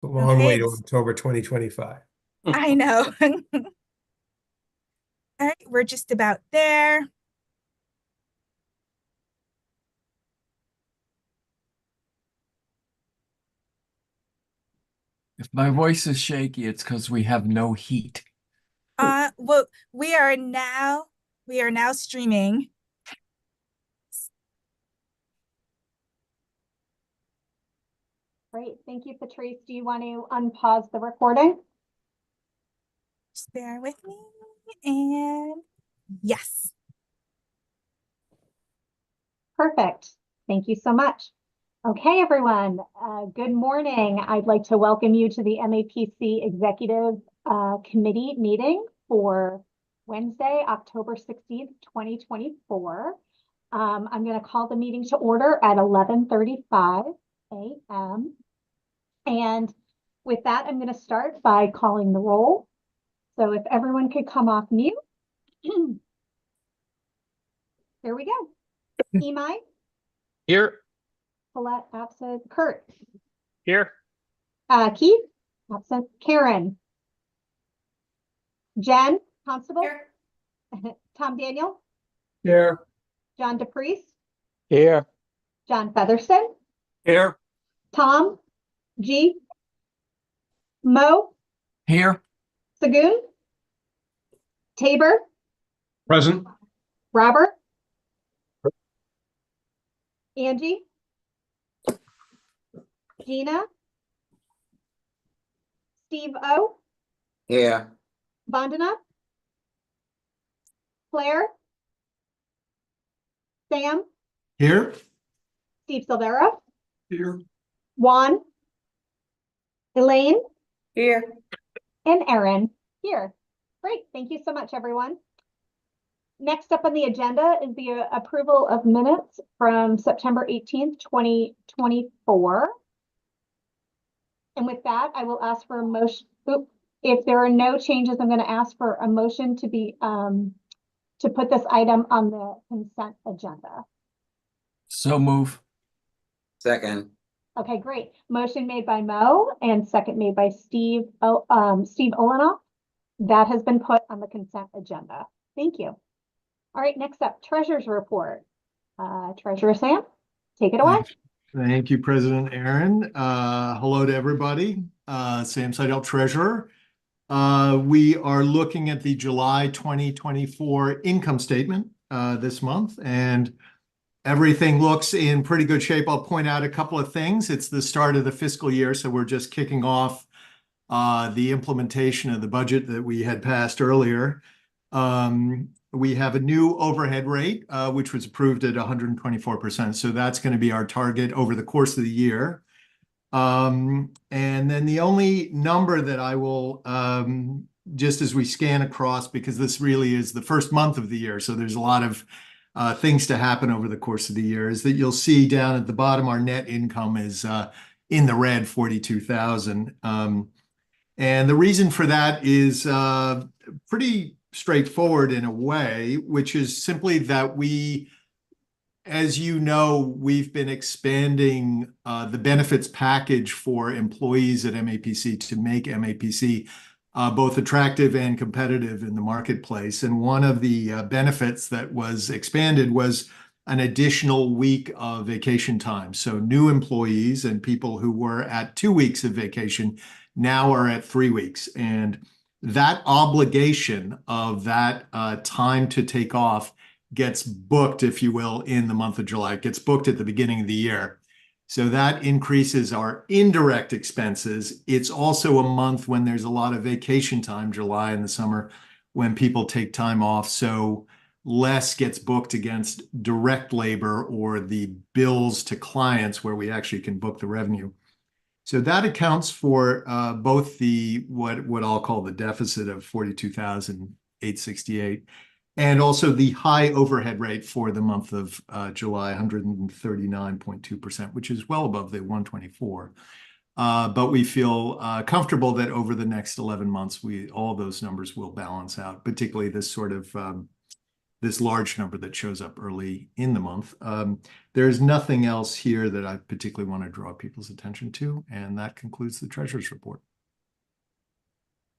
A long Okay, way to October 2025. I know. All right, we're just about there. If my voice is shaky, it's because we have no heat. Well, we are now streaming. Great. Thank you, Patrice. Do you want to unpause the recording? Just bear with me. And yes. Perfect. Thank you so much. Okay, everyone. Good morning. I'd like to welcome you to the MAPC Executive Committee meeting for Wednesday, October 16th, 2024. I'm going to call the meeting to order at 11:35 a.m. And with that, I'm going to start by calling the roll. So if everyone could come off mute. Here we go. Imai? Here. Colette, absent. Kurt? Here. Keith? Absent. Karen? Jen? Constable? Here. Tom Daniel? Here. John DePriest? Here. John Featherston? Here. Tom? G? Mo? Here, Sagoon? Tabor? Present. Robert? Angie? Gina? Steve O? Here. Vandana? Claire? Sam? Here. Steve Silvera? Here. Juan? Elaine? Here. And Erin? Here. Great. Thank you so much, everyone. Next up on the agenda is the approval of minutes from September 18th, 2024. And with that, I will ask for a motion. If there are no changes, I'm going to ask for a motion to be to put this item on the consent agenda. so move. Second. Okay, great. Motion made by Mo and second made by Steve Olenoff. That has been put on the consent agenda. Thank you. All right, next up, Treasurer's Report. Treasurer Sam, take it away. Thank you, President Aaron. Hello to everybody. Sam Seidel, Treasurer. We are looking at the July 2024 income statement this month, and everything looks in pretty good shape. I'll point out a couple of things. It's the start of the fiscal year, so we're just kicking off the implementation of the budget that we had passed earlier. We have a new overhead rate, which was approved at 124%. So that's going to be our target over the course of the year. And then the only number that I will, just as we scan across, because this really is the first month of the year, so there's a lot of things to happen over the course of the year, is that you'll see down at the bottom, our net income is in the red, 42,000. And the reason for that is pretty straightforward in a way, which is simply that as you know, we've been expanding the benefits package for employees at MAPC to make MAPC both attractive and competitive in the marketplace. And one of the benefits that was expanded was an additional week of vacation time. So new employees and people who were at 2 weeks of vacation now are at 3 weeks. And that obligation of that time to take off gets booked, if you will, in the month of July. It gets booked at the beginning of the year. So that increases our indirect expenses. It's also a month when there's a lot of vacation time, July in the summer, when people take time off. So less gets booked against direct labor or the bills to clients where we actually can book the revenue. So that accounts for both the what I'll call the deficit of 42,868 and also the high overhead rate for the month of July, 139.2%, which is well above the 124. But we feel comfortable that over the next 11 months, all those numbers will balance out, particularly this sort of this large number that shows up early in the month. There's nothing else here that I particularly want to draw people's attention to, and that concludes the treasurer's report.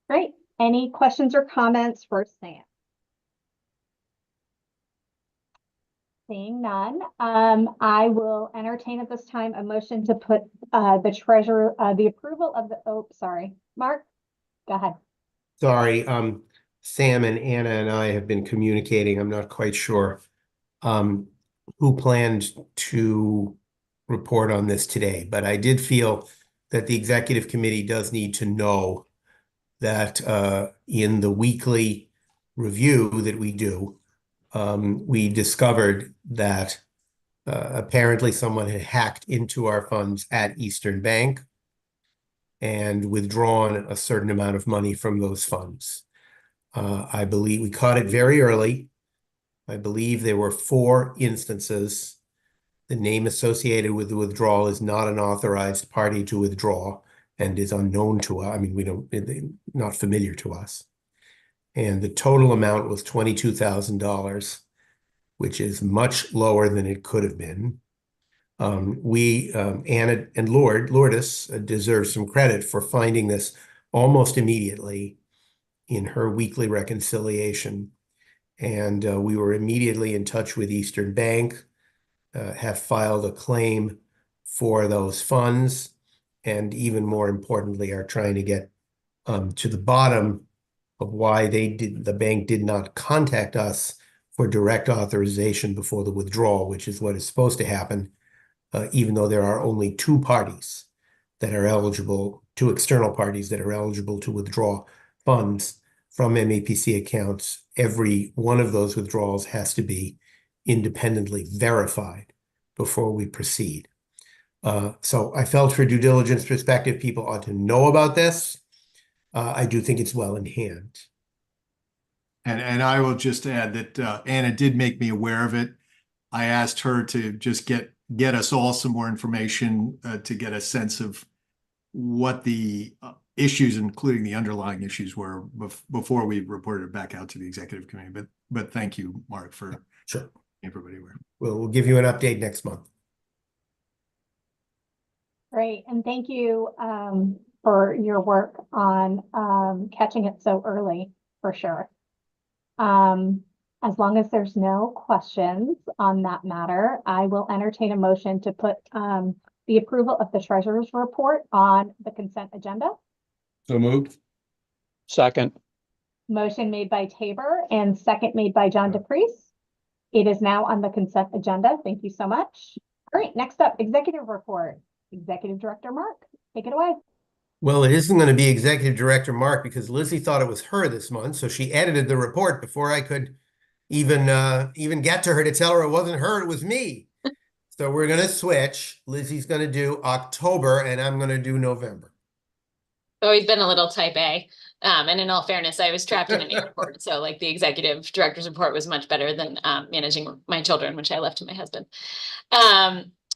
Great. Any questions or comments for Sam? Seeing none, I will entertain at this time a motion to put the treasurer, the approval of the, oh, sorry, Mark, go ahead. Sorry, Sam and Anna and I have been communicating. I'm not quite sure who planned to report on this today, but I did feel that the executive committee does need to know that in the weekly review that we do, we discovered that apparently someone had hacked into our funds at Eastern Bank and withdrawn a certain amount of money from those funds. I believe we caught it very early. I believe there were 4 instances. The name associated with the withdrawal is not an authorized party to withdraw and is unknown to us. I mean, not familiar to us. And the total amount was $22,000, which is much lower than it could have been. Anna and Lourdes deserve some credit for finding this almost immediately in her weekly reconciliation. And we were immediately in touch with Eastern Bank, have filed a claim for those funds, and even more importantly, are trying to get to the bottom of why the bank did not contact us for direct authorization before the withdrawal, which is what is supposed to happen, even though there are only 2 parties that are eligible, 2 external parties that are eligible to withdraw funds from MAPC accounts. Every one of those withdrawals has to be independently verified before we proceed. So I felt for due diligence perspective, people ought to know about this. I do think it's well in hand. And I will just add that Anna did make me aware of it. I asked her to just get us all some more information to get a sense of what the issues, including the underlying issues, were before we reported it back out to the executive committee. But thank you, Mark, for Sure. everybody aware. We'll give you an update next month. Great, and thank you for your work on catching it so early, for sure. As long as there's no questions on that matter, I will entertain a motion to put the approval of the treasurer's report on the consent agenda. So moved. Second. Motion made by Tabor and second made by John DePriest. It is now on the consent agenda. Thank you so much. All right, next up, executive report. Executive Director Mark, take it away. Well, it isn't going to be Executive Director Mark because Lizzie thought it was her this month, so she edited the report before I could even get to her to tell her it wasn't her, it was me. So we're going to switch. Lizzie's going to do October, and I'm going to do November. Always been a little type A. And in all fairness, I was trapped in an airport. So like the executive director's report was much better than managing my children, which I left to my husband.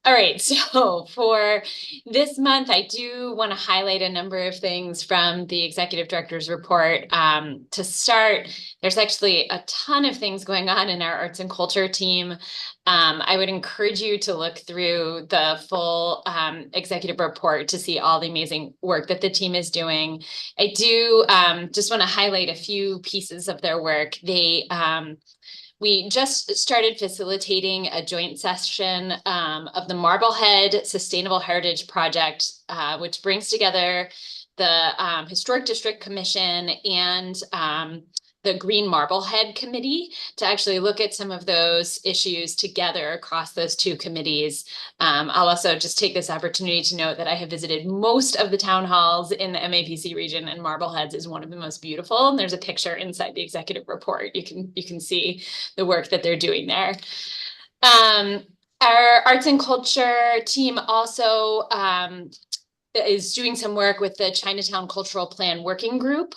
All right, so for this month, I do want to highlight a number of things from the executive director's report. To start, there's actually a ton of things going on in our arts and culture team. I would encourage you to look through the full executive report to see all the amazing work that the team is doing. I do just want to highlight a few pieces of their work. We just started facilitating a joint session of the Marblehead Sustainable Heritage Project, which brings together the Historic District Commission and the Green Marblehead Committee to actually look at some of those issues together across those 2 committees. I'll also just take this opportunity to note that I have visited most of the town halls in the MAPC region, and Marbleheads is one of the most beautiful. And there's a picture inside the executive report. You can see the work that they're doing there. Our arts and culture team also is doing some work with the Chinatown Cultural Plan Working Group.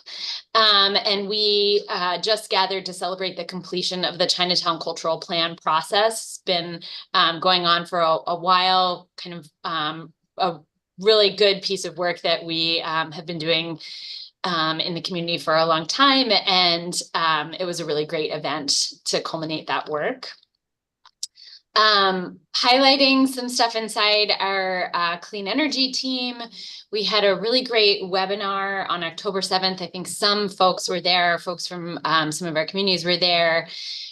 And we just gathered to celebrate the completion of the Chinatown Cultural Plan process. It's been going on for a while, kind of a really good piece of work that we have been doing in the community for a long time. And it was a really great event to culminate that work. Highlighting some stuff inside our clean energy team. We had a really great webinar on October 7th. I think some folks were there, folks from some of our communities were there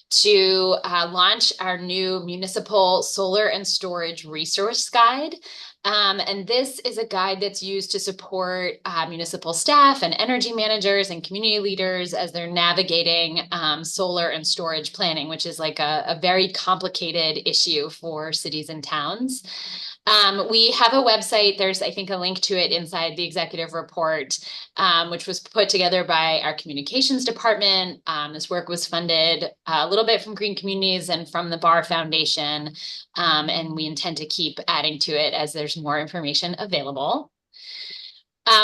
to launch our new municipal solar and storage resource guide. And this is a guide that's used to support municipal staff and energy managers and community leaders as they're navigating solar and storage planning, which is like a very complicated issue for cities and towns. We have a website. There's, I think, a link to it inside the executive report, which was put together by our communications department. This work was funded a little bit from Green Communities and from the Barr Foundation. And we intend to keep adding to it as there's more information available.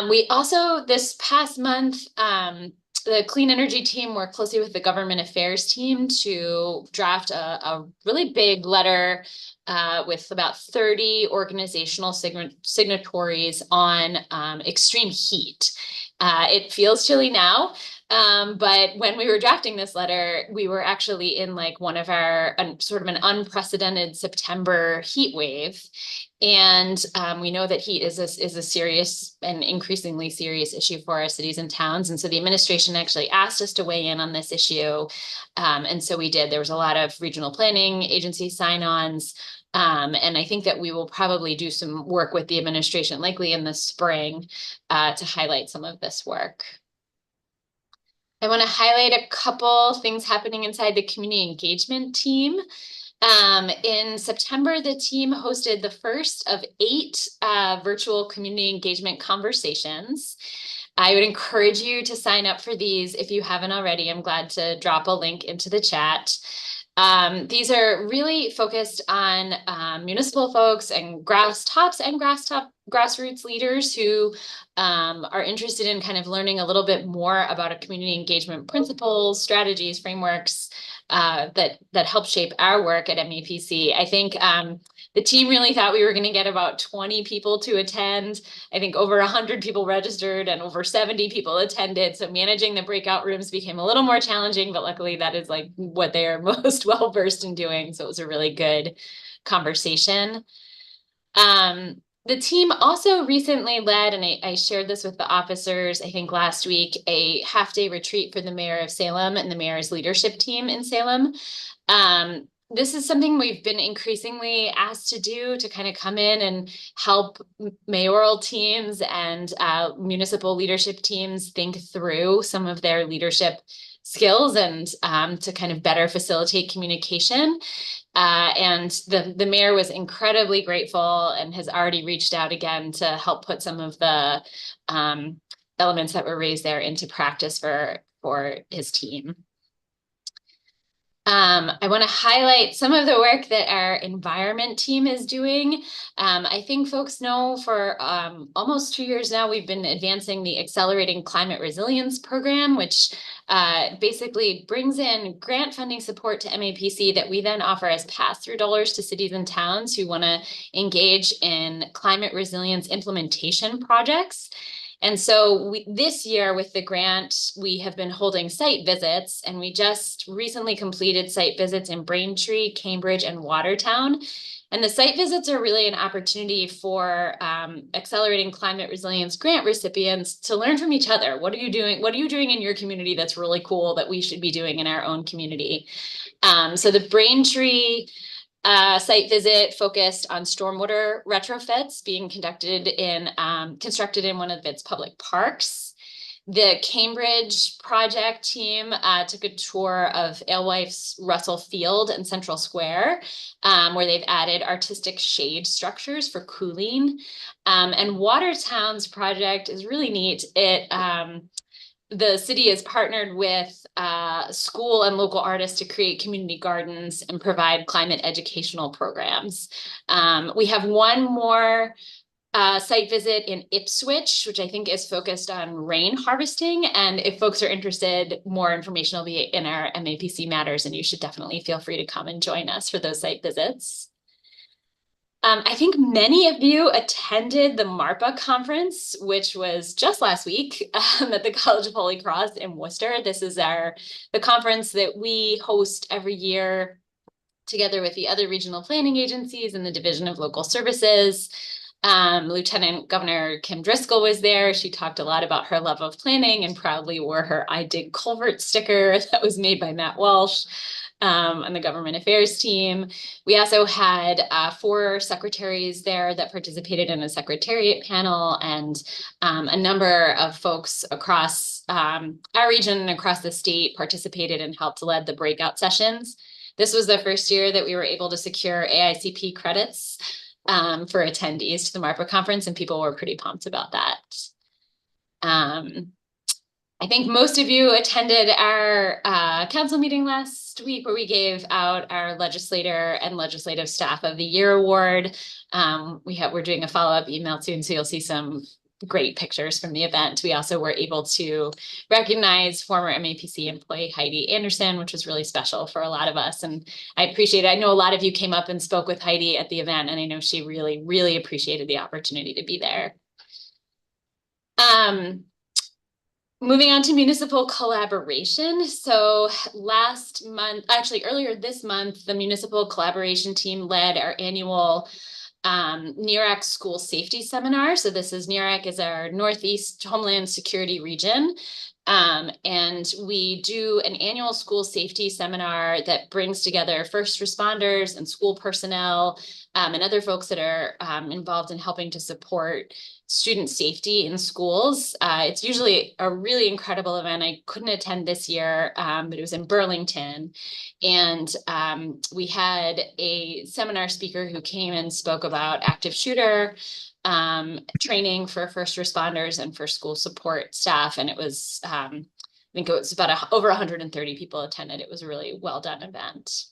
We also, this past month, the clean energy team worked closely with the government affairs team to draft a really big letter with about 30 organizational signatories on extreme heat. It feels chilly now, but when we were drafting this letter, we were actually in like one of our sort of an unprecedented September heat wave. And we know that heat is a serious and increasingly serious issue for our cities and towns. And so the administration actually asked us to weigh in on this issue. And so we did. There was a lot of regional planning agency sign-ons. And I think that we will probably do some work with the administration, likely in the spring, to highlight some of this work. I want to highlight a couple things happening inside the community engagement team. In September, the team hosted the first of 8 virtual community engagement conversations. I would encourage you to sign up for these if you haven't already. I'm glad to drop a link into the chat. These are really focused on municipal folks and grassroots leaders who are interested in kind of learning a little bit more about a community engagement principles, strategies, frameworks that help shape our work at MAPC. I think the team really thought we were going to get about 20 people to attend. I think over 100 people registered and over 70 people attended. So managing the breakout rooms became a little more challenging, but luckily that is like what they are most well versed in doing. So it was a really good conversation. The team also recently led, and I shared this with the officers, I think last week, a half-day retreat for the mayor of Salem and the mayor's leadership team in Salem. This is something we've been increasingly asked to do, to kind of come in and help mayoral teams and municipal leadership teams think through some of their leadership skills and to kind of better facilitate communication. And the mayor was incredibly grateful and has already reached out again to help put some of the elements that were raised there into practice for his team. I want to highlight some of the work that our environment team is doing. I think folks know for almost 2 years now, we've been advancing the Accelerating Climate Resilience Program, which basically brings in grant funding support to MAPC that we then offer as pass-through dollars to cities and towns who want to engage in climate resilience implementation projects. And so this year with the grant, we have been holding site visits, and we just recently completed site visits in Braintree, Cambridge, and Watertown. And the site visits are really an opportunity for Accelerating Climate Resilience grant recipients to learn from each other. What are you doing? What are you doing in your community that's really cool that we should be doing in our own community? So the Braintree site visit focused on stormwater retrofits being constructed in one of its public parks. The Cambridge project team took a tour of Alewife's Russell Field and Central Square, where they've added artistic shade structures for cooling. And Watertown's project is really neat. The city has partnered with school and local artists to create community gardens and provide climate educational programs. We have one more site visit in Ipswich, which I think is focused on rain harvesting. And if folks are interested, more information will be in our MAPC Matters, and you should definitely feel free to come and join us for those site visits. I think many of you attended the MARPA conference, which was just last week at the College of Holy Cross in Worcester. This is the conference that we host every year together with the other regional planning agencies and the Division of Local Services. Lieutenant Governor Kim Driscoll was there. She talked a lot about her love of planning and proudly wore her I Dig Culvert sticker that was made by Matt Walsh on the government affairs team. We also had 4 secretaries there that participated in a secretariat panel, and a number of folks across our region and across the state participated and helped lead the breakout sessions. This was the first year that we were able to secure AICP credits for attendees to the MARPA conference, and people were pretty pumped about that. I think most of you attended our council meeting last week where we gave out our legislator and legislative staff of the year award. We're doing a follow-up email soon, so you'll see some great pictures from the event. We also were able to recognize former MAPC employee Heidi Anderson, which was really special for a lot of us. And I appreciate it. I know a lot of you came up and spoke with Heidi at the event, and I know she really, really appreciated the opportunity to be there. Moving on to municipal collaboration. So last month, actually earlier this month, the municipal collaboration team led our annual NERAC School Safety Seminar. So this is NERAC is our Northeast Homeland Security region. And we do an annual school safety seminar that brings together first responders and school personnel and other folks that are involved in helping to support student safety in schools. It's usually a really incredible event. I couldn't attend this year, but it was in Burlington. And we had a seminar speaker who came and spoke about active shooter training for first responders and for school support staff. And it was, I think it was about over 130 people attended. It was a really well done event.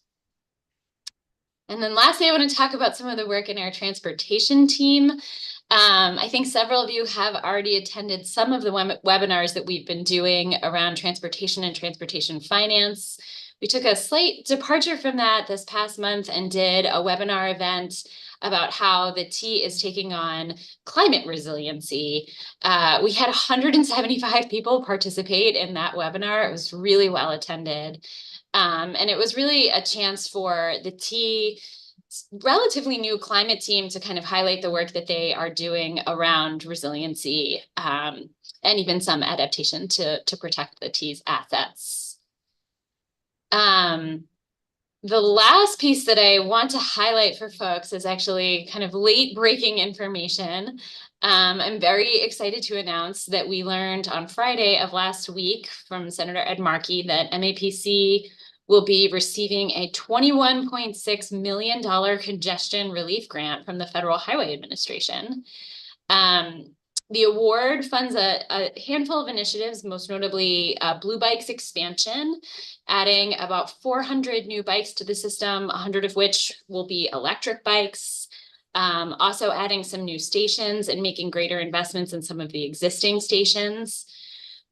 And then lastly, I want to talk about some of the work in our transportation team. I think several of you have already attended some of the webinars that we've been doing around transportation and transportation finance. We took a slight departure from that this past month and did a webinar event about how the T is taking on climate resiliency. We had 175 people participate in that webinar. It was really well attended. And it was really a chance for the T relatively new climate team to kind of highlight the work that they are doing around resiliency and even some adaptation to protect the T's assets. The last piece that I want to highlight for folks is actually kind of late breaking information. I'm very excited to announce that we learned on Friday of last week from Senator Ed Markey that MAPC will be receiving a $21.6 million congestion relief grant from the Federal Highway Administration. The award funds a handful of initiatives, most notably Blue Bikes expansion, adding about 400 new bikes to the system, 100 of which will be electric bikes. Also adding some new stations and making greater investments in some of the existing stations.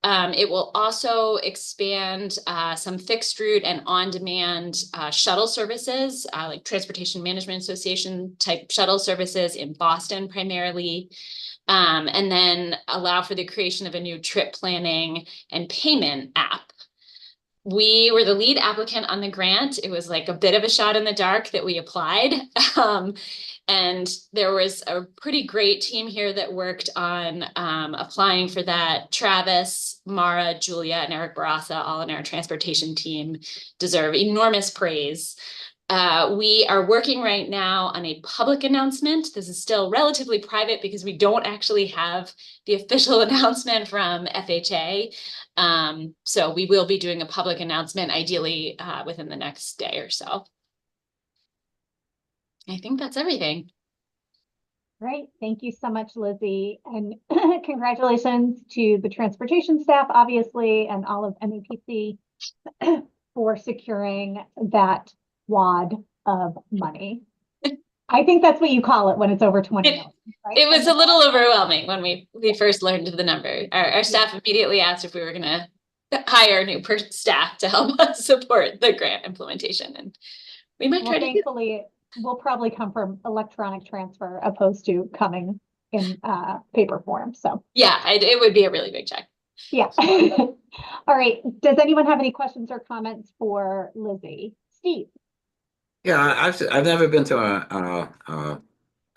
It will also expand some fixed route and on-demand shuttle services, like Transportation Management Association type shuttle services in Boston primarily, and then allow for the creation of a new trip planning and payment app. We were the lead applicant on the grant. It was like a bit of a shot in the dark that we applied. And there was a pretty great team here that worked on applying for that. Travis, Mara, Julia, and Eric Barassa, all in our transportation team, deserve enormous praise. We are working right now on a public announcement. This is still relatively private because we don't actually have the official announcement from FHA. So we will be doing a public announcement, ideally within the next day or so. I think that's everything. Great. Thank you so much, Lizzie. And congratulations to the transportation staff, obviously, and all of MAPC for securing that wad of money. I think that's what you call it when it's over 20 million, right? It was a little overwhelming when we first learned of the number. Our staff immediately asked if we were going to hire new staff to help us support the grant implementation. And we might try to do that. will probably come from electronic transfer opposed to coming in paper form. So Yeah, it would be a really big check. yeah. All right. Does anyone have any questions or comments for Lizzie? Steve? Yeah, I've never been to a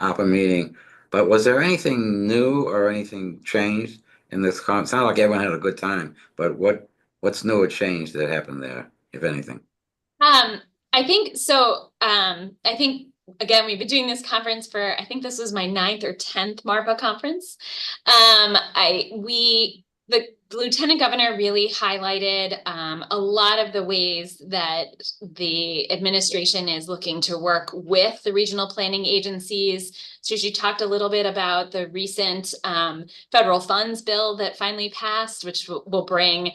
APA meeting, but was there anything new or anything changed in this con? It sounded like everyone had a good time, but what's new or changed that happened there, if anything? I think so. I think again, we've been doing this conference for, I think this was my 9th or 10th MARPA conference. The Lieutenant Governor really highlighted a lot of the ways that the administration is looking to work with the regional planning agencies. So she talked a little bit about the recent federal funds bill that finally passed, which will bring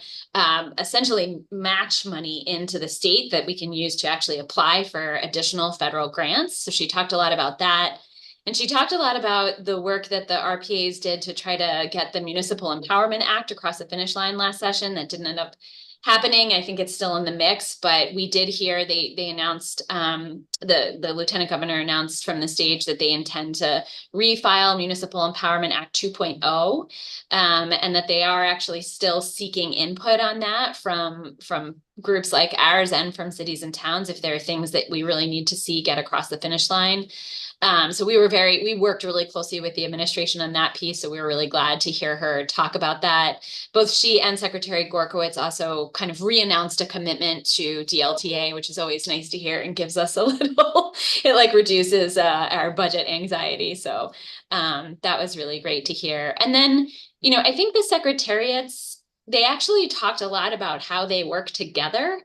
essentially match money into the state that we can use to actually apply for additional federal grants. So she talked a lot about that. And she talked a lot about the work that the RPAs did to try to get the Municipal Empowerment Act across the finish line last session. That didn't end up happening. I think it's still in the mix, but we did hear they announced, the Lieutenant Governor announced from the stage that they intend to refile Municipal Empowerment Act 2.0, and that they are actually still seeking input on that from groups like ours and from cities and towns if there are things that we really need to see get across the finish line. So we worked really closely with the administration on that piece. So we were really glad to hear her talk about that. Both she and Secretary Gorkowitz also kind of re-announced a commitment to DLTA, which is always nice to hear and gives us a little, it like reduces our budget anxiety. So that was really great to hear. And then, you know, I think the secretariats, they actually talked a lot about how they work together,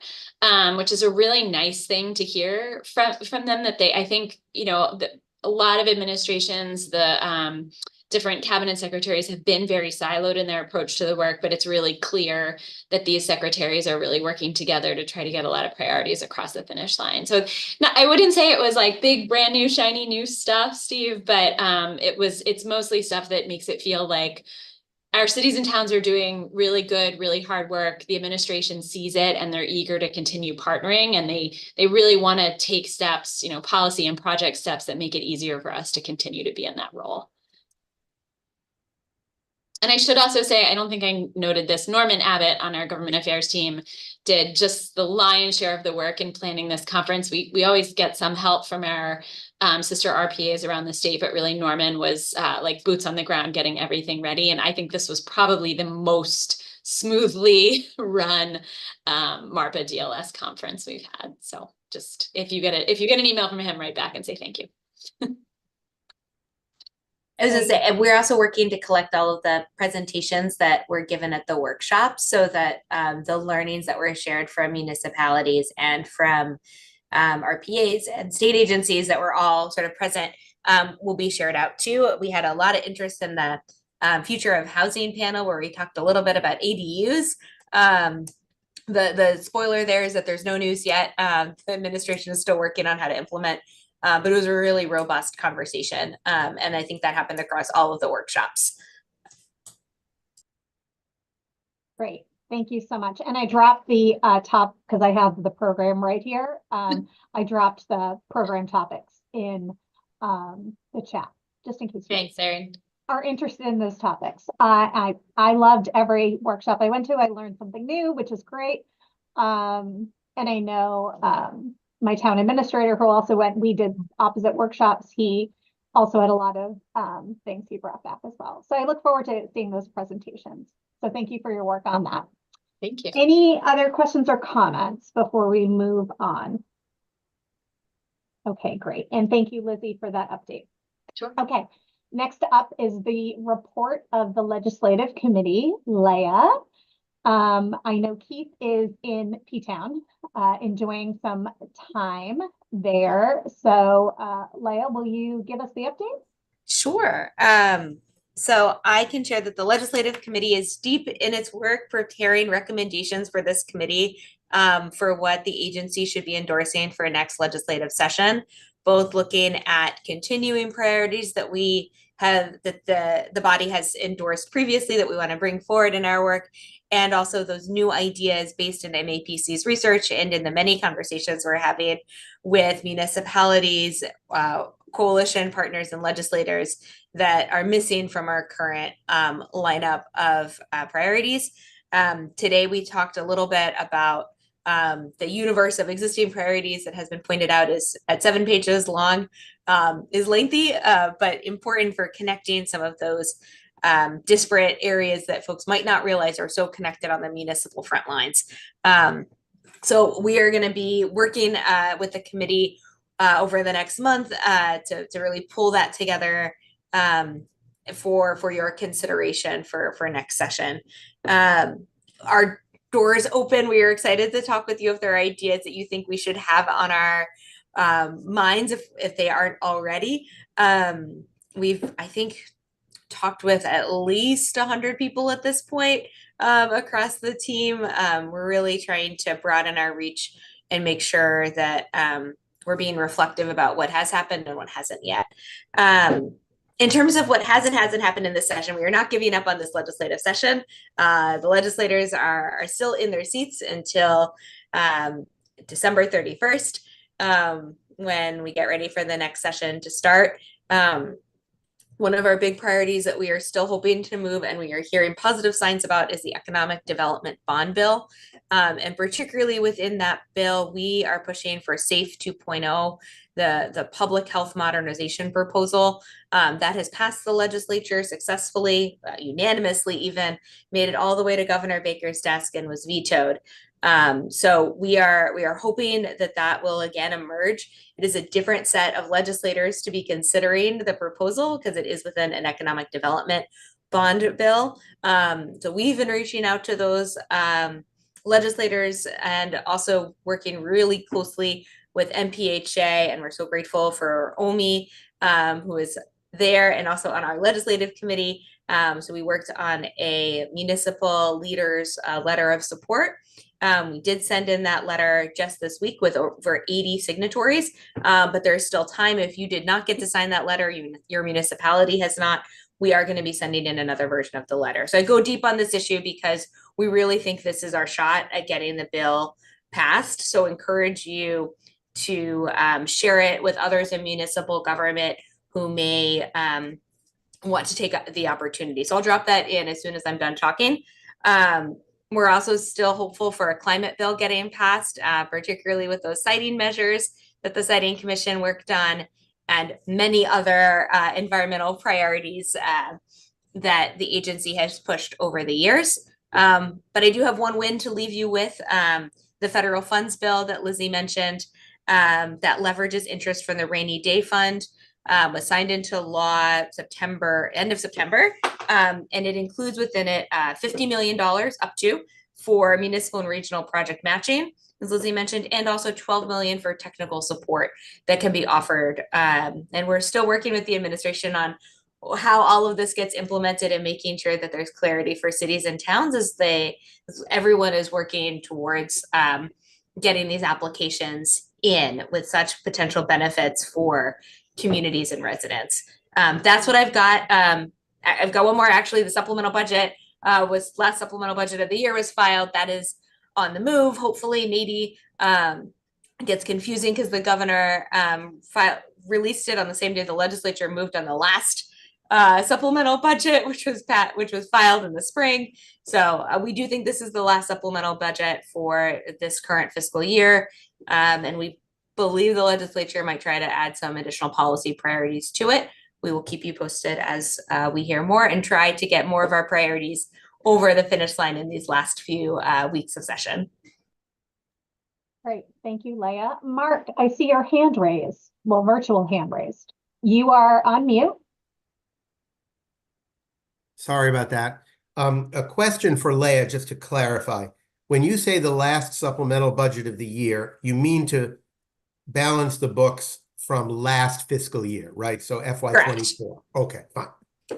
which is a really nice thing to hear from them, that I think, you know, a lot of administrations, the different cabinet secretaries have been very siloed in their approach to the work, but it's really clear that these secretaries are really working together to try to get a lot of priorities across the finish line. So I wouldn't say it was like big, brand new, shiny new stuff, Steve, but it's mostly stuff that makes it feel like our cities and towns are doing really good, really hard work. The administration sees it and they're eager to continue partnering, and they really want to take steps, you know, policy and project steps that make it easier for us to continue to be in that role. And I should also say, I don't think I noted this, Norman Abbott on our government affairs team did just the lion's share of the work in planning this conference. We always get some help from our sister RPAs around the state, but really Norman was like boots on the ground getting everything ready. And I think this was probably the most smoothly run MARPA DLS conference we've had. So just if you get an email from him, write back and say thank you. I was gonna say, and we're also working to collect all of the presentations that were given at the workshop so that the learnings that were shared from municipalities and from RPAs and state agencies that were all sort of present will be shared out too. We had a lot of interest in the future of housing panel where we talked a little bit about ADUs. The spoiler there is that there's no news yet. The administration is still working on how to implement, but it was a really robust conversation. And I think that happened across all of the workshops. Great. Thank you so much. And I dropped the top, because I have the program right here. I dropped the program topics in the chat, just in case. Thanks, Erin. Are interested in those topics. I loved every workshop I went to. I learned something new, which is great. And I know my town administrator who also went, we did opposite workshops. He also had a lot of things he brought back as well. So I look forward to seeing those presentations. So thank you for your work on that. Thank you. Any other questions or comments before we move on? Okay, great. And thank you, Lizzie, for that update. Sure. Okay. Next up is the report of the Legislative Committee, Leah. I know Keith is in P-Town, enjoying some time there. So Leah, will you give us the update? Sure. So I can share that the Legislative Committee is deep in its work preparing recommendations for this committee for what the agency should be endorsing for next legislative session, both looking at continuing priorities that we the body has endorsed previously that we want to bring forward in our work, and also those new ideas based in MAPC's research and in the many conversations we're having with municipalities, coalition partners, and legislators that are missing from our current lineup of priorities. Today, we talked a little bit about the universe of existing priorities that has been pointed out is at 7 pages long, is lengthy, but important for connecting some of those disparate areas that folks might not realize are so connected on the municipal front lines. So we are going to be working with the committee over the next month to really pull that together for your consideration for next session. Our doors open. We are excited to talk with you if there are ideas that you think we should have on our minds if they aren't already. We've, I think, talked with at least 100 people at this point across the team. We're really trying to broaden our reach and make sure that we're being reflective about what has happened and what hasn't yet. In terms of what hasn't happened in this session, we are not giving up on this legislative session. The legislators are still in their seats until December 31st, when we get ready for the next session to start. One of our big priorities that we are still hoping to move and we are hearing positive signs about is the Economic Development Bond Bill. And particularly within that bill, we are pushing for SAFE 2.0, the public health modernization proposal that has passed the legislature successfully, unanimously even, made it all the way to Governor Baker's desk and was vetoed. So we are hoping that will again emerge. It is a different set of legislators to be considering the proposal because it is within an economic development bond bill. So we've been reaching out to those legislators and also working really closely with MPHA, and we're so grateful for Omi, who is there and also on our legislative committee. So we worked on a municipal leaders letter of support. We did send in that letter just this week with over 80 signatories, but there's still time. If you did not get to sign that letter, your municipality has not, we are going to be sending in another version of the letter. So I go deep on this issue because we really think this is our shot at getting the bill passed. So encourage you to share it with others in municipal government who may want to take the opportunity. So I'll drop that in as soon as I'm done talking. We're also still hopeful for a climate bill getting passed, particularly with those siting measures that the Siting Commission worked on and many other environmental priorities that the agency has pushed over the years. But I do have one win to leave you with, the federal funds bill that Lizzie mentioned that leverages interest from the rainy day fund. Was signed into law end of September, and it includes within it $50 million up to for municipal and regional project matching, as Lizzie mentioned, and also $12 million for technical support that can be offered. And we're still working with the administration on how all of this gets implemented and making sure that there's clarity for cities and towns as everyone is working towards getting these applications in with such potential benefits for communities and residents. That's what I've got. I've got one more. Actually, the supplemental budget last supplemental budget of the year was filed. That is on the move. Hopefully, maybe it gets confusing because the governor released it on the same day the legislature moved on the last supplemental budget, which was filed in the spring. So we do think this is the last supplemental budget for this current fiscal year, and we believe the legislature might try to add some additional policy priorities to it. We will keep you posted as we hear more and try to get more of our priorities over the finish line in these last few weeks of session. Great, thank you, Leah. Mark, I see your hand raised, well, virtual hand raised. You are on mute. Sorry about that. A question for Leah, just to clarify. When you say the last supplemental budget of the year, you mean to balance the books from last fiscal year, right? So FY24. Okay, fine.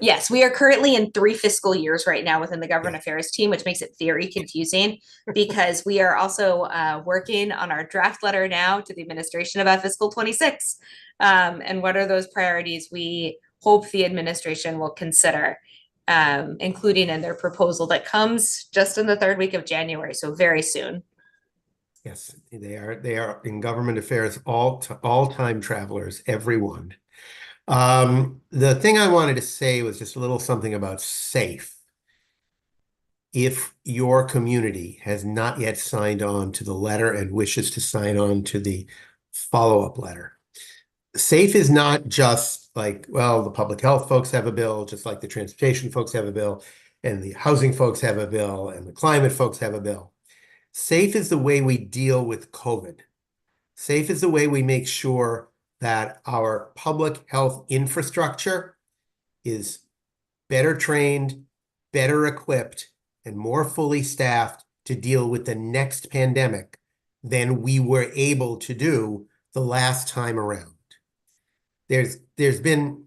Yes, we are currently in 3 fiscal years right now within the government affairs team, which makes it very confusing because we are also working on our draft letter now to the administration about fiscal 26. And what are those priorities we hope the administration will consider including in their proposal that comes just in the third week of January, so very soon. Yes, they are in government affairs, all time travelers, everyone. The thing I wanted to say was just a little something about SAFE. If your community has not yet signed on to the letter and wishes to sign on to the follow-up letter, SAFE is not just like, well, the public health folks have a bill, just like the transportation folks have a bill, and the housing folks have a bill, and the climate folks have a bill. SAFE is the way we deal with COVID. SAFE is the way we make sure that our public health infrastructure is better trained, better equipped, and more fully staffed to deal with the next pandemic than we were able to do the last time around. There's been,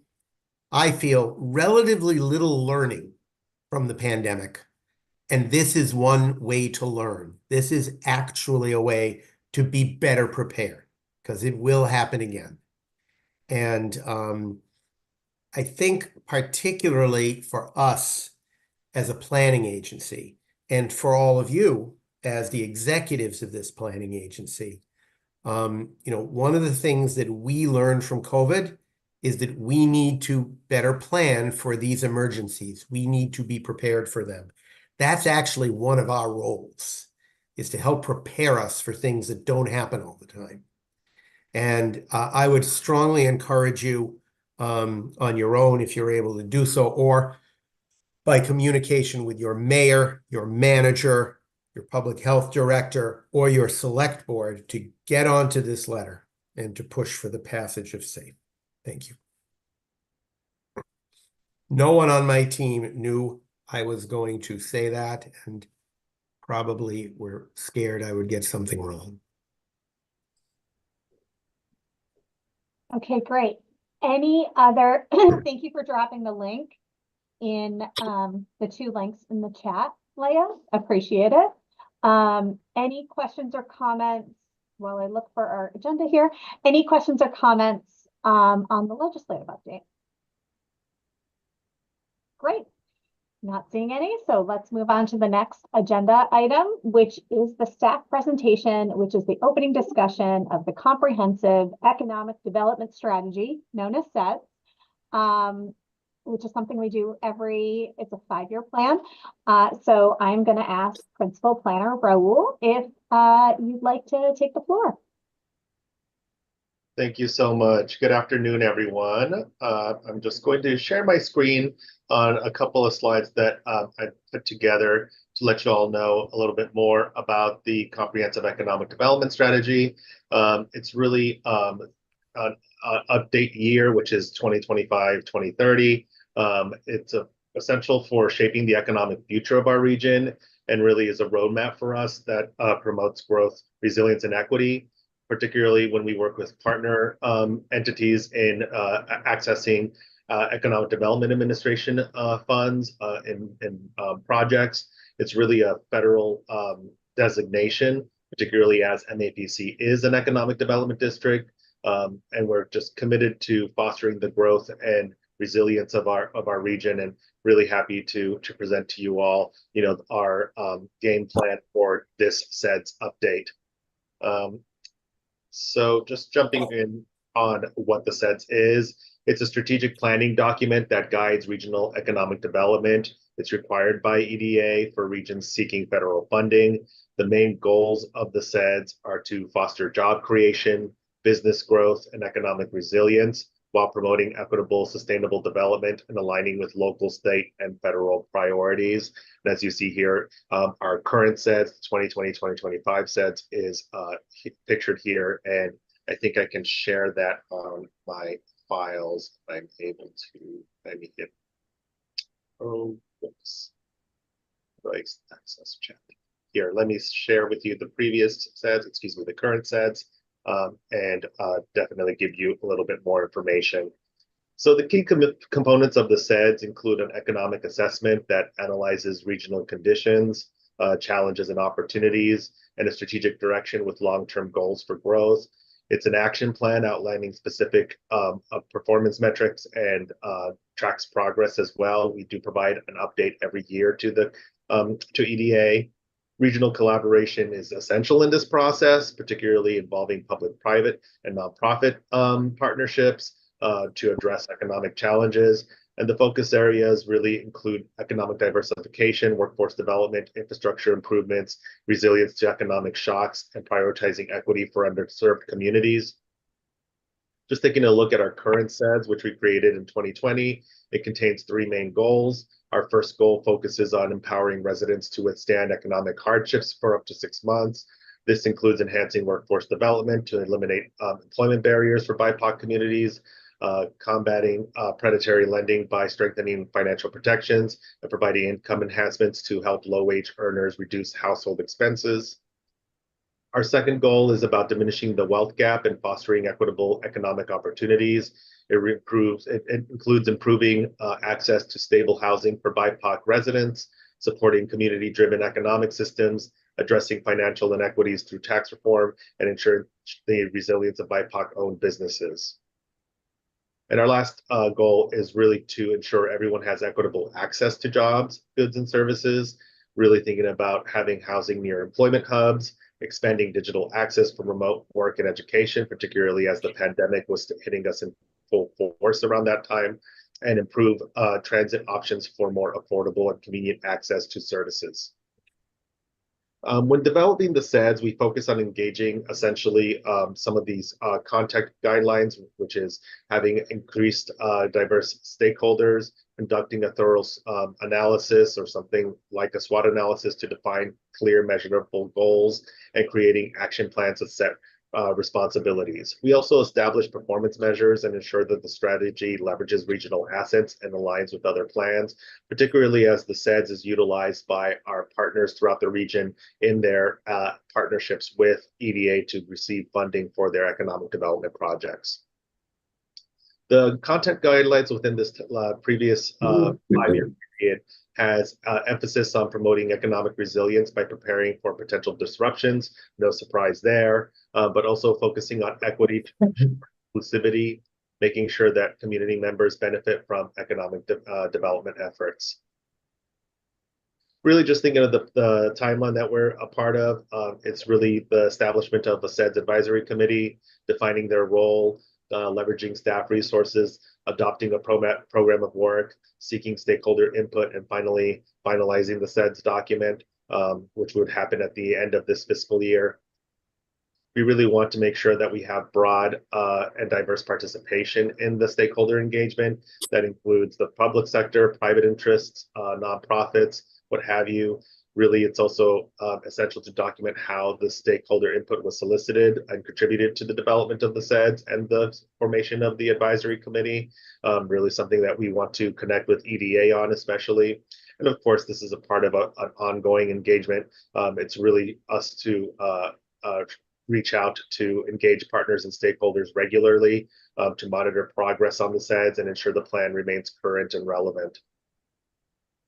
I feel, relatively little learning from the pandemic. And this is one way to learn. This is actually a way to be better prepared because it will happen again. And I think particularly for us as a planning agency and for all of you as the executives of this planning agency, one of the things that we learned from COVID is that we need to better plan for these emergencies. We need to be prepared for them. That's actually one of our roles, is to help prepare us for things that don't happen all the time. And I would strongly encourage you on your own, if you're able to do so, or by communication with your mayor, your manager, your public health director, or your select board to get onto this letter and to push for the passage of SAFE. Thank you. No one on my team knew I was going to say that, and probably were scared I would get something wrong. Okay, great. Any other, thank you for dropping the link in the 2 links in the chat, Leah. Appreciate it. Any questions or comments while I look for our agenda here? Any questions or comments on the legislative update? Great. Not seeing any, so let's move on to the next agenda item, which is the staff presentation, which is the opening discussion of the Comprehensive Economic Development Strategy, known as SEDS, which is something we do it's a 5-year plan. So I'm going to ask Principal Planner Raul if you'd like to take the floor. Thank you so much. Good afternoon, everyone. I'm just going to share my screen on a couple of slides that I put together to let you all know a little bit more about the Comprehensive Economic Development Strategy. It's really an update year, which is 2025-2030. It's essential for shaping the economic future of our region and really is a roadmap for us that promotes growth, resilience, and equity, particularly when we work with partner entities in accessing Economic Development Administration funds and projects. It's really a federal designation, particularly as MAPC is an economic development district. And we're just committed to fostering the growth and resilience of our region, and really happy to present to you all, our game plan for this SEDS update. So just jumping in on what the SEDS is, it's a strategic planning document that guides regional economic development. It's required by EDA for regions seeking federal funding. The main goals of the SEDS are to foster job creation, business growth, and economic resilience while promoting equitable, sustainable development and aligning with local, state, and federal priorities. And as you see here, our current SEDS, 2020-2025 SEDS, is pictured here, and I think I can share that on my files if I'm able to. Let me hit, oops, access chat. Here, let me share with you the previous SEDS, the current SEDS, and definitely give you a little bit more information. So the key components of the SEDS include an economic assessment that analyzes regional conditions, challenges and opportunities, and a strategic direction with long-term goals for growth. It's an action plan outlining specific performance metrics and tracks progress as well. We do provide an update every year to the to EDA. Regional collaboration is essential in this process, particularly involving public-private and nonprofit partnerships to address economic challenges. And the focus areas really include economic diversification, workforce development, infrastructure improvements, resilience to economic shocks, and prioritizing equity for underserved communities. Just taking a look at our current SEDS, which we created in 2020, it contains 3 main goals. Our first goal focuses on empowering residents to withstand economic hardships for up to 6 months. This includes enhancing workforce development to eliminate employment barriers for BIPOC communities, combating predatory lending by strengthening financial protections, and providing income enhancements to help low-wage earners reduce household expenses. Our second goal is about diminishing the wealth gap and fostering equitable economic opportunities. It includes improving access to stable housing for BIPOC residents, supporting community-driven economic systems, addressing financial inequities through tax reform, and ensuring the resilience of BIPOC-owned businesses. And our last goal is really to ensure everyone has equitable access to jobs, goods, and services, really thinking about having housing near employment hubs, expanding digital access for remote work and education, particularly as the pandemic was hitting us in full force around that time, and improve transit options for more affordable and convenient access to services. When developing the SEDS, we focus on engaging essentially some of these contact guidelines, which is having increased diverse stakeholders, conducting a thorough analysis or something like a SWOT analysis to define clear, measurable goals, and creating action plans that set responsibilities. We also establish performance measures and ensure that the strategy leverages regional assets and aligns with other plans, particularly as the SEDS is utilized by our partners throughout the region in their partnerships with EDA to receive funding for their economic development projects. The content guidelines within this previous 5-year period has emphasis on promoting economic resilience by preparing for potential disruptions, no surprise there, but also focusing on equity, inclusivity, making sure that community members benefit from economic development efforts. Really just thinking of the timeline that we're a part of, it's really the establishment of a SEDS advisory committee, defining their role, leveraging staff resources, adopting a program of work, seeking stakeholder input, and finally finalizing the SEDS document, which would happen at the end of this fiscal year. We really want to make sure that we have broad and diverse participation in the stakeholder engagement. That includes the public sector, private interests, nonprofits, what have you. Really, it's also essential to document how the stakeholder input was solicited and contributed to the development of the SEDS and the formation of the advisory committee. Really something that we want to connect with EDA on especially. And of course, this is a part of an ongoing engagement. It's really us to reach out to engage partners and stakeholders regularly to monitor progress on the SEDS and ensure the plan remains current and relevant.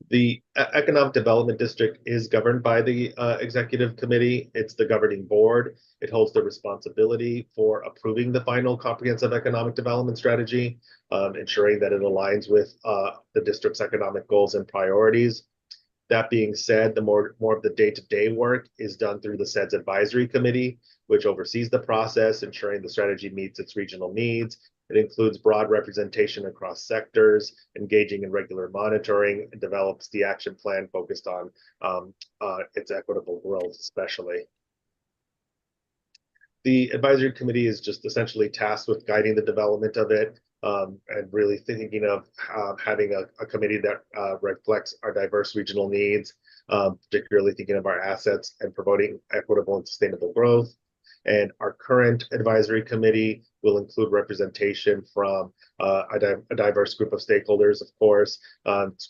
The Economic Development District is governed by the Executive Committee. It's the governing board. It holds the responsibility for approving the final comprehensive economic development strategy, ensuring that it aligns with the district's economic goals and priorities. That being said, the more of the day-to-day work is done through the SEDS Advisory Committee, which oversees the process, ensuring the strategy meets its regional needs. It includes broad representation across sectors, engaging in regular monitoring, and develops the action plan focused on its equitable growth, especially. The advisory committee is just essentially tasked with guiding the development of it, and really thinking of having a committee that reflects our diverse regional needs, particularly thinking of our assets and promoting equitable and sustainable growth. And our current advisory committee will include representation from a diverse group of stakeholders, of course,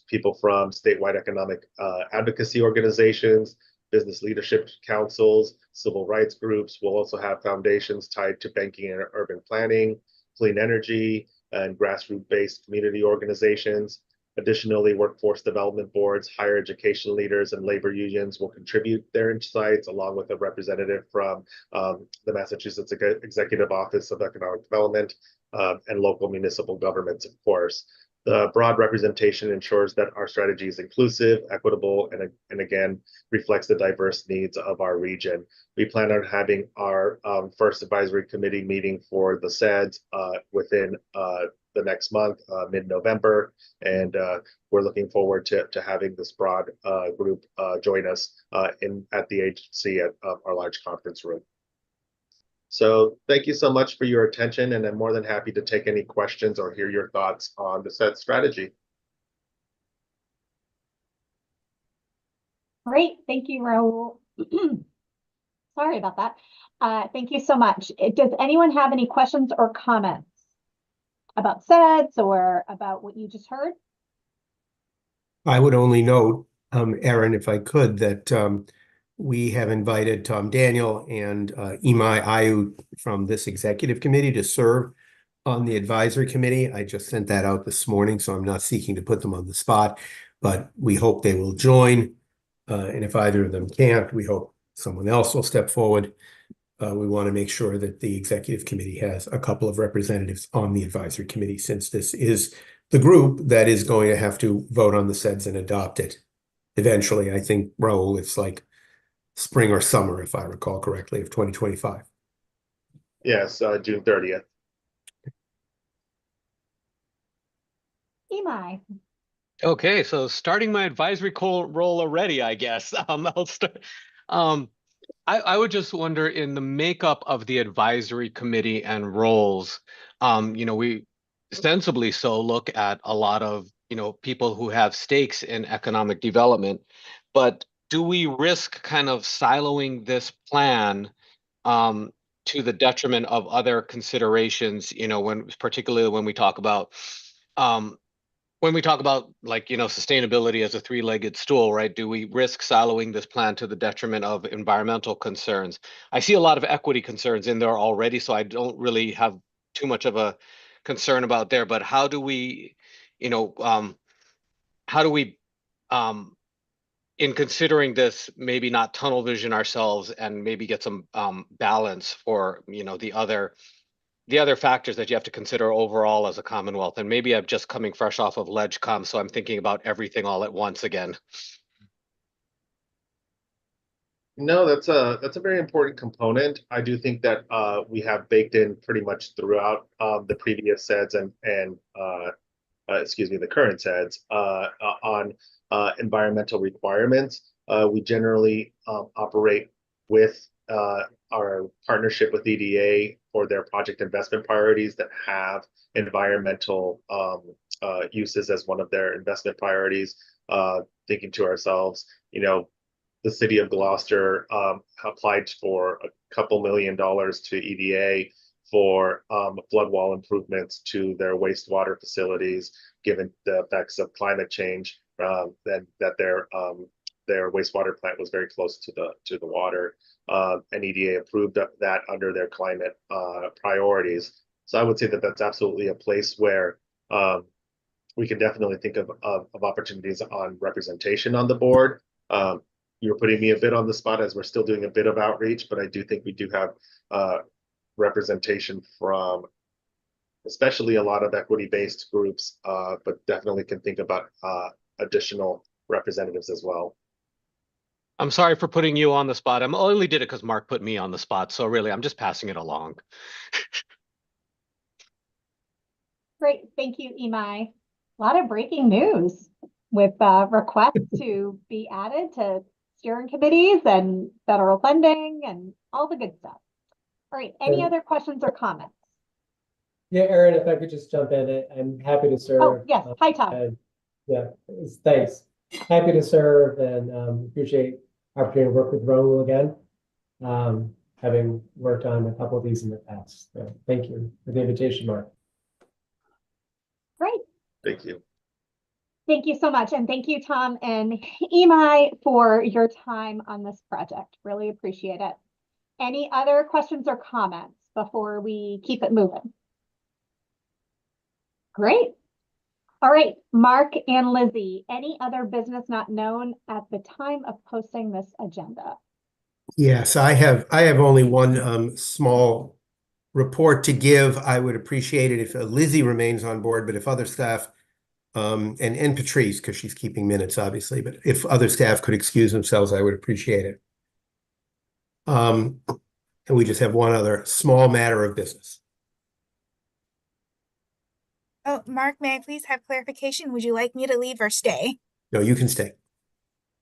people from statewide economic advocacy organizations, business leadership councils, civil rights groups. We'll also have foundations tied to banking and urban planning, clean energy, and grassroots-based community organizations. Additionally, workforce development boards, higher education leaders, and labor unions will contribute their insights, along with a representative from the Massachusetts Executive Office of Economic Development and local municipal governments, of course. The broad representation ensures that our strategy is inclusive, equitable, and again, reflects the diverse needs of our region. We plan on having our first advisory committee meeting for the SEDS within the next month, mid-November, and we're looking forward to having this broad group join us at the agency at our large conference room. So thank you so much for your attention, and I'm more than happy to take any questions or hear your thoughts on the SEDS strategy. Great, thank you, Raul. Sorry about that. Thank you so much. Does anyone have any questions or comments about SEDS or about what you just heard? I would only note, Erin, if I could, that we have invited Tom Daniel and Imai Ayu from this executive committee to serve on the advisory committee. I just sent that out this morning, so I'm not seeking to put them on the spot, but we hope they will join. And if either of them can't, we hope someone else will step forward. We want to make sure that the executive committee has a couple of representatives on the advisory committee, since this is the group that is going to have to vote on the SEDS and adopt it. Eventually, I think, Raul, it's like spring or summer, if I recall correctly, of 2025. Yes, June 30th. Imai. Okay, so starting my advisory role already, I guess. I'll start. I would just wonder, in the makeup of the advisory committee and roles, we sensibly so look at a lot of, people who have stakes in economic development, but do we risk kind of siloing this plan to the detriment of other considerations, particularly when we talk about like, sustainability as a three-legged stool, right? Do we risk siloing this plan to the detriment of environmental concerns? I see a lot of equity concerns in there already, so I don't really have too much of a concern about there, but how do we, in considering this, maybe not tunnel vision ourselves and maybe get some balance for, the other factors that you have to consider overall as a Commonwealth. And maybe I'm just coming fresh off of LegCom, so I'm thinking about everything all at once again. No, that's a very important component. I do think that we have baked in pretty much throughout the previous SEDS and the current SEDS on environmental requirements. We generally operate with our partnership with EDA for their project investment priorities that have environmental uses as one of their investment priorities. Thinking to ourselves, the city of Gloucester applied for a couple $1 million to EDA for flood wall improvements to their wastewater facilities, given the effects of climate change. That their wastewater plant was very close to the water, and EDA approved that under their climate priorities. So I would say that that's absolutely a place where we can definitely think of opportunities on representation on the board. You're putting me a bit on the spot as we're still doing a bit of outreach, but I do think we do have representation from especially a lot of equity-based groups, but definitely can think about additional representatives as well. I'm sorry for putting you on the spot. I only did it because Mark put me on the spot. So really, I'm just passing it along. Great, thank you, Imai. A lot of breaking news with requests to be added to steering committees and federal funding and all the good stuff. All right, any other questions or comments? Yeah, Erin, if I could just jump in, I'm happy to serve. Oh, yes, hi, Tom. Thanks. Happy to serve and appreciate opportunity to work with Raul again, having worked on a couple of these in the past. So thank you for the invitation, Mark. Great. Thank you. Thank you so much. And thank you, Tom and Imai, for your time on this project. Really appreciate it. Any other questions or comments before we keep it moving? Great. All right, Mark and Lizzie, any other business not known at the time of posting this agenda? Yes, I have only one small report to give. I would appreciate it if Lizzie remains on board, but if other staff and Patrice, because she's keeping minutes, obviously, but if other staff could excuse themselves, I would appreciate it. And we just have one other small matter of business. Oh, Mark, may I please have clarification? Would you like me to leave or stay? No, you can stay.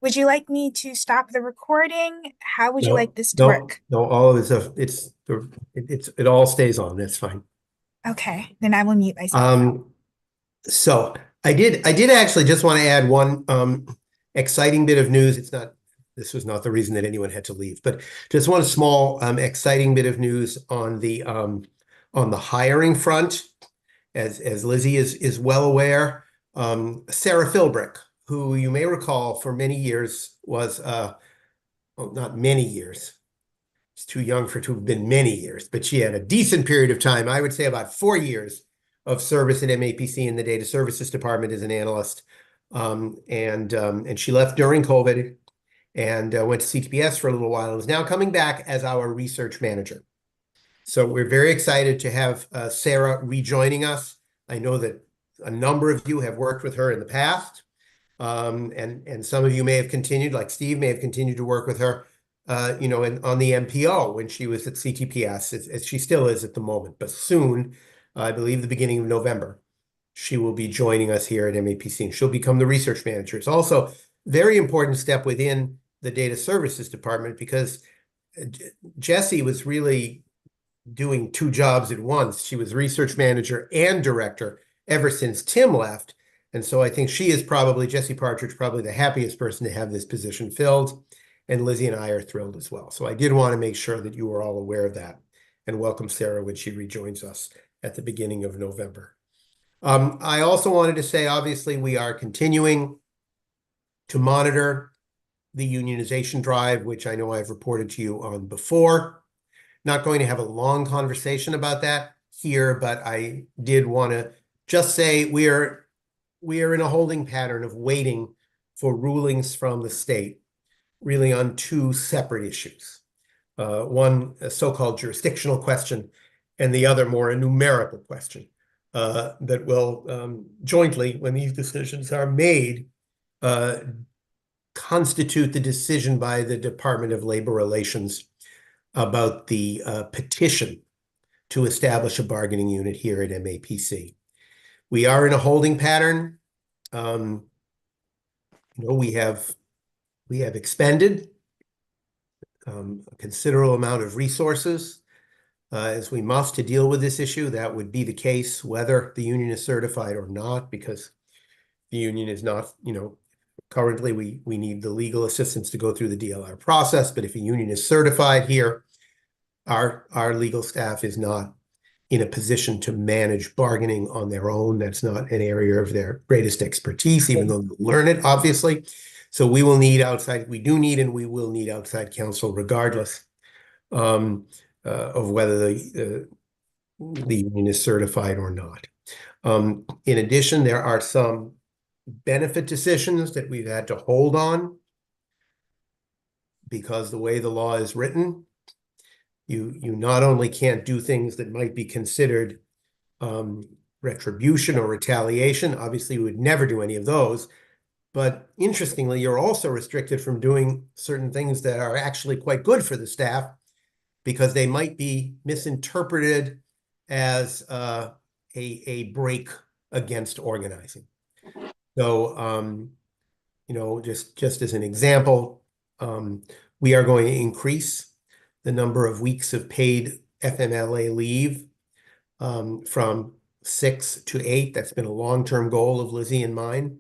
Would you like me to stop the recording? How would you No, like this to no, work? No, all of it all stays on. That's fine. Okay, then I will mute myself. So I did actually just want to add one exciting bit of news. This was not the reason that anyone had to leave, but just one small exciting bit of news on the hiring front. As Lizzie is well aware, Sarah Philbrick, who you may recall for many years was well, not many years. She's too young for it to have been many years, but she had a decent period of time. I would say about 4 years of service at MAPC in the Data Services Department as an analyst. And she left during COVID and went to CTPS for a little while and is now coming back as our research manager. So we're very excited to have Sarah rejoining us. I know that a number of you have worked with her in the past, and some of you may have continued, like Steve may have continued to work with her, on the MPO when she was at CTPS, as she still is at the moment. But soon, I believe the beginning of November, she will be joining us here at MAPC, and she'll become the research manager. It's also a very important step within the Data Services Department because Jessie was really doing 2 jobs at once. She was research manager and director ever since Tim left. And so I think she is Jessie Partridge, probably the happiest person to have this position filled. And Lizzie and I are thrilled as well. So I did want to make sure that you were all aware of that and welcome Sarah when she rejoins us at the beginning of November. I also wanted to say, obviously, we are continuing to monitor the unionization drive, which I know I've reported to you on before. Not going to have a long conversation about that here, but I did want to just say we are in a holding pattern of waiting for rulings from the state, really on 2 separate issues. One, a so-called jurisdictional question, and the other more a numerical question that will jointly, when these decisions are made, constitute the decision by the Department of Labor Relations about the petition to establish a bargaining unit here at MAPC. We are in a holding pattern. We have expended a considerable amount of resources as we must to deal with this issue. That would be the case whether the union is certified or not, because the union is not, currently we need the legal assistance to go through the DLR process. But if a union is certified here, our legal staff is not in a position to manage bargaining on their own. That's not an area of their greatest expertise, even though they learn it, obviously. So we will need we do need and we will need outside counsel regardless of whether the union is certified or not. In addition, there are some benefit decisions that we've had to hold on because the way the law is written, you not only can't do things that might be considered retribution or retaliation. Obviously, we would never do any of those. But interestingly, you're also restricted from doing certain things that are actually quite good for the staff because they might be misinterpreted as a break against organizing. So, just as an example, we are going to increase the number of weeks of paid FMLA leave from 6 to 8. That's been a long-term goal of Lizzie and mine.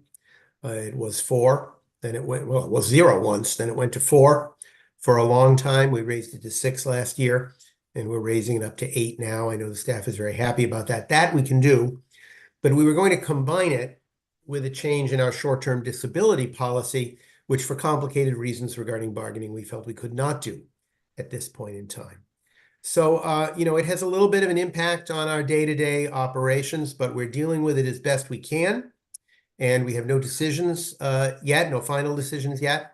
It was 4, then it was 0 once, then it went to 4 for a long time. We raised it to 6 last year, and we're raising it up to 8 now. I know the staff is very happy about that. That we can do, but we were going to combine it with a change in our short-term disability policy, which for complicated reasons regarding bargaining, we felt we could not do at this point in time. So, it has a little bit of an impact on our day-to-day operations, but we're dealing with it as best we can. And we have no decisions yet, no final decisions yet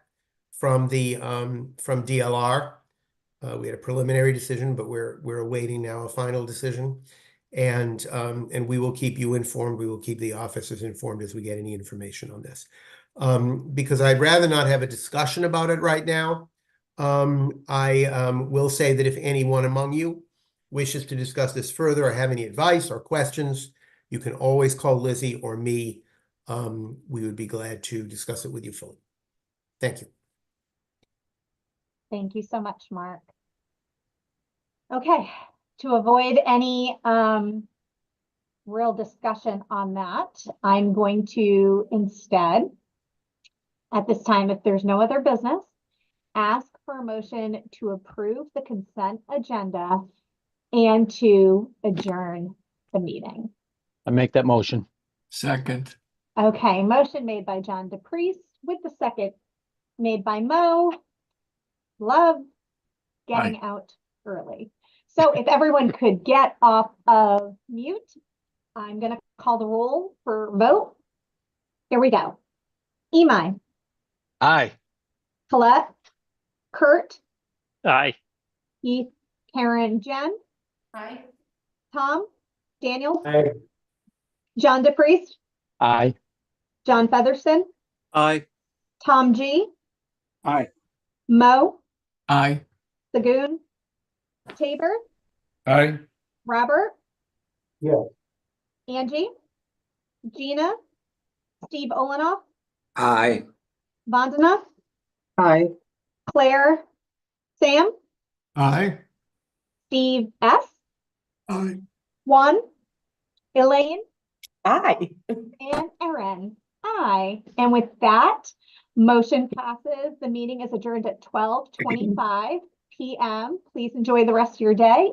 from the from DLR. We had a preliminary decision, but we're awaiting now a final decision. And we will keep you informed. We will keep the officers informed as we get any information on this. Because I'd rather not have a discussion about it right now. I will say that if anyone among you wishes to discuss this further or have any advice or questions, you can always call Lizzie or me. We would be glad to discuss it with you fully. Thank you. Thank you so much, Mark. Okay, to avoid any real discussion on that, I'm going to instead, at this time, if there's no other business, ask for a motion to approve the consent agenda and to adjourn the meeting. I make that motion. Second. Okay, motion made by John DePriest with the second made by Mo. Love getting out early. So if everyone could get off of mute, I'm going to call the roll for vote. Here we go. Imai, Aye. Colette, Kurt, Aye. Keith, Karen, Jen, Aye. Tom, Daniel, Aye. John DePriest, Aye. John Featherston, Aye. Tom G, Aye. Mo, Aye. Sagoon, Tabor, Aye. Robert, Yeah. Angie, Gina, Steve Olenoff, Aye. Vandana, Aye. Claire, Sam, Aye. Steve S, Aye. Juan, Elaine, Aye. and Erin. Aye. And with that, motion passes. The meeting is adjourned at 12:25 p.m. Please enjoy the rest of your day.